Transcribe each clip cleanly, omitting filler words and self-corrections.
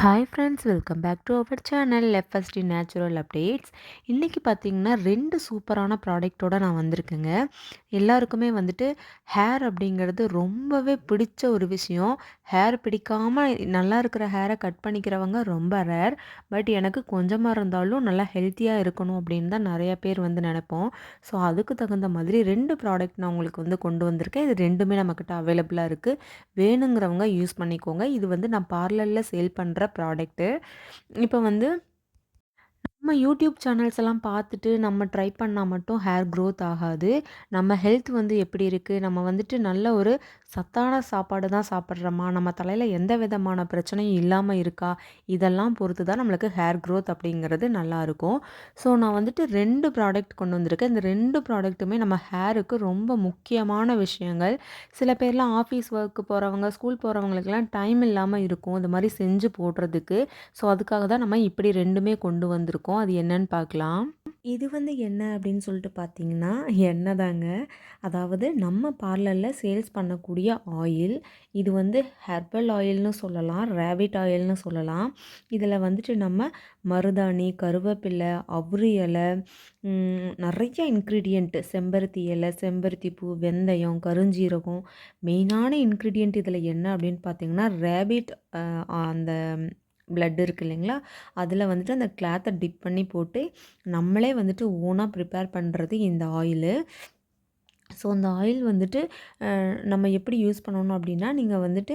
Hi friends, welcome back to our channel FST natural updates. இன்றைக்கி பார்த்தீங்கன்னா 2 சூப்பரான ப்ராடக்ட்டோட நான் வந்திருக்கேங்க. எல்லாருக்குமே வந்துட்டு ஹேர் அப்படிங்கிறது ரொம்பவே பிடிச்ச ஒரு விஷயம். ஹேர் பிடிக்காமல் நல்லா இருக்கிற ஹேரை கட் பண்ணிக்கிறவங்க ரொம்ப ரேர். பட் எனக்கு கொஞ்சமாக இருந்தாலும் நல்லா ஹெல்த்தியாக இருக்கணும் அப்படின்னு தான் நிறைய பேர் வந்து நினைப்போம். ஸோ அதுக்கு தகுந்த மாதிரி 2 ப்ராடக்ட் நான் உங்களுக்கு வந்து கொண்டு வந்திருக்கேன். இது 2மே நம்மக்கிட்ட அவைலபிளாக இருக்குது. வேணுங்கிறவங்க யூஸ் பண்ணிக்கோங்க. இது வந்து நான் பார்லரில் சேல் பண்ணுற ப்ராடக்ட்டு. இப்போ வந்து நம்ம யூடியூப் சேனல்ஸ் எல்லாம் பார்த்துட்டு நம்ம ட்ரை பண்ணால் மட்டும் ஹேர் க்ரோத் ஆகாது. நம்ம ஹெல்த் வந்து எப்படி இருக்குது, நம்ம வந்துட்டு நல்ல ஒரு சத்தான சாப்பாடு தான் சாப்பிட்றோமா, நம்ம தலையில் எந்த விதமான பிரச்சனையும் இல்லாமல் இருக்கா, இதெல்லாம் பொறுத்து தான் நம்மளுக்கு ஹேர் க்ரோத் அப்படிங்கிறது நல்லாயிருக்கும். ஸோ நான் வந்துட்டு 2 ப்ராடக்ட் கொண்டு வந்திருக்கேன். இந்த 2 ப்ராடக்ட்டுமே நம்ம ஹேருக்கு ரொம்ப முக்கியமான விஷயங்கள். சில பேர்லாம் ஆஃபீஸ் ஒர்க்கு போகிறவங்க, ஸ்கூல் போகிறவங்களுக்கெல்லாம் டைம் இல்லாமல் இருக்கும் இந்த மாதிரி செஞ்சு போடுறதுக்கு. ஸோ அதுக்காக தான் நம்ம இப்படி 2மே கொண்டு வந்திருக்கோம். அது என்னன்னு பார்க்கலாம். இது வந்து என்ன அப்படின்னு சொல்லிட்டு பார்த்தீங்கன்னா, எண்ணெய் தாங்க. அதாவது நம்ம பார்லரில் சேல்ஸ் பண்ணக்கூடிய ஆயில். இது வந்து ஹெர்பல் ஆயில்னு சொல்லலாம், ரேபிட் ஆயில்னு சொல்லலாம். இதில் வந்துட்டு நம்ம மருதாணி, கருவேப்பிலை, அவுரி இலை, நிறைய இன்க்ரீடியண்ட், செம்பருத்தி இலை, செம்பருத்தி பூ, வெந்தயம், கருஞ்சீரகம். மெயினான இன்க்ரீடியண்ட் இதில் என்ன அப்படின்னு பார்த்தீங்கன்னா, ரேபிட் அந்த பிளட் இருக்குது இல்லைங்களா, அதில் வந்துட்டு அந்த கிளாத்தை டிப் பண்ணி போட்டு நம்மளே வந்துட்டு ஓனாக ப்ரிப்பேர் பண்ணுறது இந்த ஆயிலு. ஸோ அந்த ஆயில் வந்துட்டு நம்ம எப்படி யூஸ் பண்ணணும் அப்படின்னா, நீங்கள் வந்துட்டு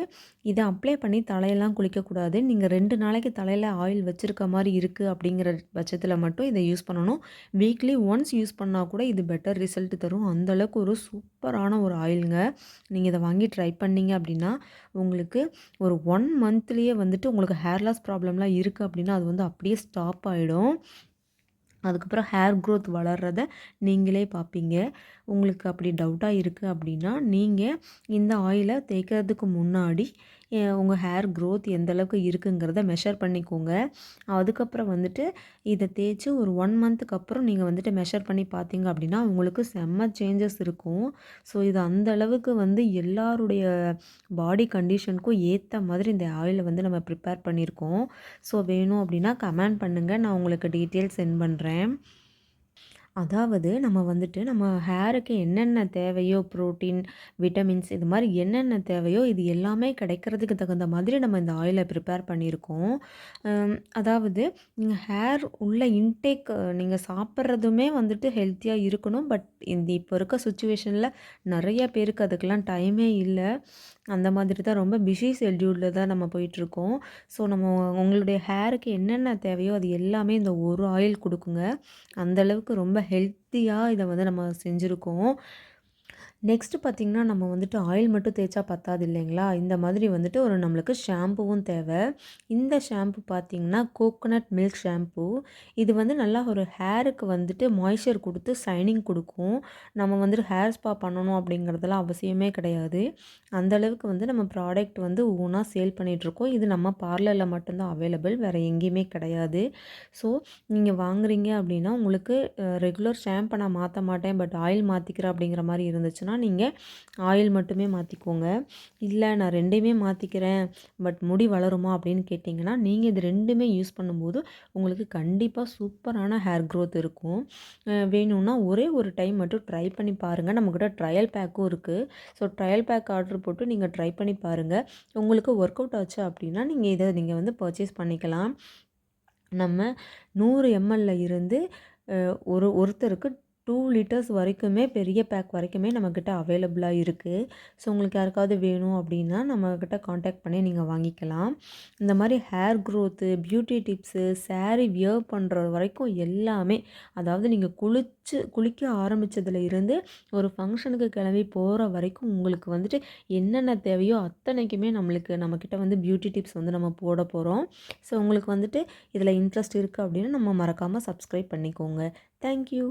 இதை அப்ளை பண்ணி தலையெல்லாம் குளிக்கக்கூடாது. நீங்கள் 2 நாளைக்கு தலையில் ஆயில் வச்சுருக்க மாதிரி இருக்குது அப்படிங்கிற பட்சத்தில் மட்டும் இதை யூஸ் பண்ணணும். வீக்லி ஒன்ஸ் யூஸ் பண்ணால் கூட இது பெட்டர் ரிசல்ட் தரும். அந்தளவுக்கு ஒரு சூப்பரான ஒரு ஆயிலுங்க. நீங்கள் இதை வாங்கி ட்ரை பண்ணீங்க அப்படின்னா, உங்களுக்கு ஒரு 1 மந்த்லேயே வந்துட்டு உங்களுக்கு ஹேர் லாஸ் ப்ராப்ளம்லாம் இருக்குது அப்படின்னா, அது வந்து அப்படியே ஸ்டாப் ஆகிடும். அதுக்கப்புறம் ஹேர் க்ரோத் வளர்றத நீங்களே பார்ப்பீங்க. உங்களுக்கு அப்படி டவுட்டாக இருக்குது அப்படின்னா, நீங்கள் இந்த ஆயிலை தேய்க்கிறதுக்கு முன்னாடி உங்கள் ஹேர் க்ரோத் எந்த அளவுக்கு இருக்குங்கிறத மெஷர் பண்ணிக்கோங்க. அதுக்கப்புறம் வந்துட்டு இதை தேய்ச்சி ஒரு 1 மந்த்துக்கு அப்புறம் நீங்கள் வந்துட்டு மெஷர் பண்ணி பார்த்தீங்க அப்படின்னா, உங்களுக்கு செம்ம சேஞ்சஸ் இருக்கும். ஸோ இது அந்த அளவுக்கு வந்து எல்லாருடைய பாடி கண்டிஷனுக்கும் ஏற்ற மாதிரி இந்த ஆயிலை வந்து நம்ம ப்ரிப்பேர் பண்ணியிருக்கோம். ஸோ வேணும் அப்படின்னா கமெண்ட் பண்ணுங்கள், நான் உங்களுக்கு டீட்டெயில்ஸ் சென்ட் பண்ணுறேன். அதாவது நம்ம வந்துட்டு நம்ம ஹேருக்கு என்னென்ன தேவையோ, புரோட்டீன், விட்டமின்ஸ், இது மாதிரி என்னென்ன தேவையோ இது எல்லாமே கிடைக்கிறதுக்கு தகுந்த மாதிரி நம்ம இந்த ஆயிலை ப்ரிப்பேர் பண்ணியிருக்கோம். அதாவது நீங்கள் ஹேர் உள்ள இன்டேக் நீங்கள் சாப்பிட்றதுமே வந்துட்டு ஹெல்த்தியாக இருக்கணும். பட் இந்த இப்போ இருக்க சுச்சுவேஷனில் நிறைய பேருக்கு அதுக்கெல்லாம் டைமே இல்லை. அந்த மாதிரி தான் ரொம்ப பிஸி ஷெட்யூலில் தான் நம்ம போயிட்டுருக்கோம். ஸோ நம்ம உங்களுடைய ஹேருக்கு என்னென்ன தேவையோ அது எல்லாமே இந்த ஒரு ஆயில் கொடுக்குங்க. அந்தளவுக்கு ரொம்ப ஹெல்த்தியாக இதை வந்து நம்ம செஞ்சுருக்கோம். நெக்ஸ்ட்டு பார்த்திங்கன்னா, நம்ம வந்துட்டு ஆயில் மட்டும் தேய்ச்சா பத்தாது இல்லைங்களா, இந்த மாதிரி வந்துட்டு ஒரு நம்மளுக்கு ஷாம்புவும் தேவை. இந்த ஷாம்பு பார்த்திங்கன்னா கோகோனட் மில்க் ஷாம்பு. இது வந்து நல்லா ஒரு ஹேருக்கு வந்துட்டு மாய்ஸ்சர் கொடுத்து ஷைனிங் கொடுக்கும். நம்ம வந்துட்டு ஹேர் ஸ்பா பண்ணணும் அப்படிங்கிறதெல்லாம் அவசியமே கிடையாது. அந்தளவுக்கு வந்து நம்ம ப்ராடக்ட் வந்து ஓனாக சேல் பண்ணிகிட்ருக்கோம். இது நம்ம பார்லரில் மட்டும்தான் அவைலபிள், வேறு எங்கேயுமே கிடையாது. ஸோ நீங்கள் வாங்குறீங்க அப்படின்னா, உங்களுக்கு ரெகுலர் ஷாம்பை நான் மாற்ற மாட்டேன், பட் ஆயில் மாற்றிக்கிறேன் அப்படிங்கிற மாதிரி இருந்துச்சுன்னா நீங்கள் ஆயில் மட்டுமே மாற்றிக்கோங்க. இல்லை நான் 2மே மாற்றிக்கிறேன், பட் முடி வளருமா அப்படின்னு கேட்டிங்கன்னா, நீங்கள் இது 2மே யூஸ் பண்ணும்போது உங்களுக்கு கண்டிப்பாக சூப்பரான ஹேர் க்ரோத் இருக்கும். வேணும்னா ஒரே ஒரு டைம் மட்டும் ட்ரை பண்ணி பாருங்கள். நம்மக்கிட்ட ட்ரையல் பேக்கும் இருக்குது. ஸோ ட்ரையல் பேக் ஆர்டர் போட்டு நீங்கள் ட்ரை பண்ணி பாருங்கள். உங்களுக்கு ஒர்க் அவுட் ஆச்சு அப்படின்னா நீங்கள் இதை நீங்கள் வந்து பர்ச்சேஸ் பண்ணிக்கலாம். நம்ம 100 ml இருந்து ஒருத்தருக்கு 2 லிட்டர்ஸ் வரைக்குமே, பெரிய பேக் வரைக்குமே நம்மக்கிட்ட அவைலபிளாக இருக்குது. ஸோ உங்களுக்கு யாருக்காவது வேணும் அப்படின்னா நம்மக்கிட்ட காண்டாக்ட் பண்ணி நீங்கள் வாங்கிக்கலாம். இந்த மாதிரி hair growth, beauty tips, sari wear பண்ணுற வரைக்கும் எல்லாமே, அதாவது நீங்கள் குளிக்க ஆரம்பித்ததுல இருந்து ஒரு ஃபங்க்ஷனுக்கு கிளம்பி போகிற வரைக்கும் உங்களுக்கு வந்துட்டு என்னென்ன தேவையோ அத்தனைக்குமே நம்மக்கிட்ட வந்து பியூட்டி டிப்ஸ் வந்து நம்ம போட போகிறோம். ஸோ உங்களுக்கு வந்துட்டு இதில் இன்ட்ரெஸ்ட் இருக்குது அப்படின்னா நம்ம மறக்காமல் சப்ஸ்கிரைப் பண்ணிக்கோங்க. தேங்க்யூ.